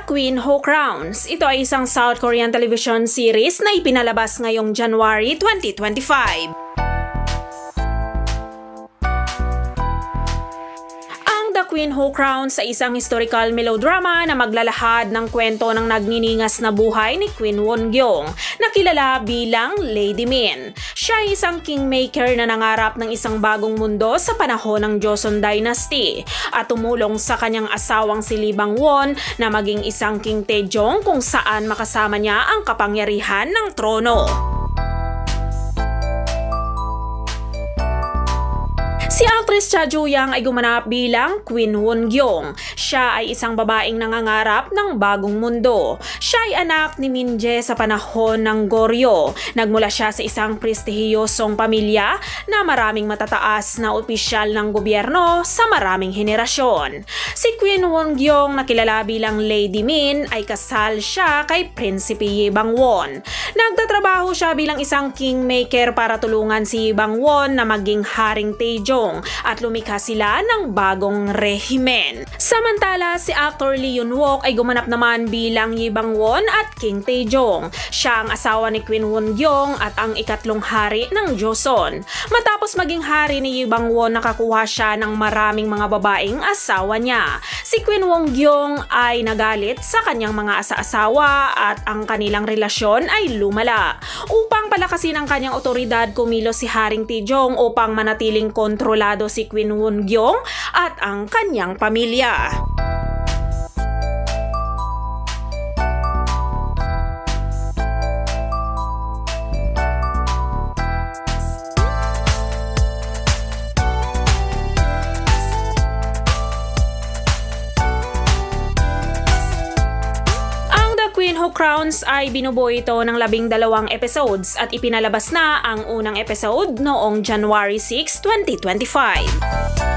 Queen Who Crowns. Ito ay isang South Korean television series na ipinalabas ngayong January 2025. The Queen Who Crowns ay isang historical melodrama na maglalahad ng kwento ng nagniningas na buhay ni Queen Won-gyong na kilala bilang Lady Min. Siya ay isang kingmaker na nangarap ng isang bagong mundo sa panahon ng Joseon Dynasty at tumulong sa kanyang asawang si Lee Bang-won na maging isang King Taejong kung saan makasama niya ang kapangyarihan ng trono. Si actress Cha Ju-young ay gumanap bilang Queen Won-gyong. Siya ay isang babaeng nangangarap ng bagong mundo. Siya ay anak ni Min Jae sa panahon ng Goryeo. Nagmula siya sa isang prestihiyosong pamilya na maraming matataas na opisyal ng gobyerno sa maraming henerasyon. Si Queen Won-gyong na kilala bilang Lady Min ay kasal siya kay Prinsipe Lee Bang-won. Nagtatrabaho siya bilang isang kingmaker para tulungan si Bang-won na maging Haring Taejong at lumikha sila ng bagong rehimen. Samantala, si actor Lee Yoon-wook ay gumanap naman bilang Lee Bang-won at King Taejong. Siya ang asawa ni Queen Won-gyong at ang ikatlong hari ng Joseon. Matapos maging hari ni Lee Bang-won, nakakuha siya ng maraming mga babaeng asawa niya. Si Queen Won-gyong ay nagalit sa kanyang mga asa-asawa at ang kanilang relasyon ay lumala. Upang palakasin ang kanyang otoridad, kumilos si Haring Taejong upang manatiling kontrolado si Queen Won-gyong at ang kanyang pamilya. Queen Who Crowns ay binubuo ito ng 12 episodes at ipinalabas na ang unang episode noong January 6, 2025.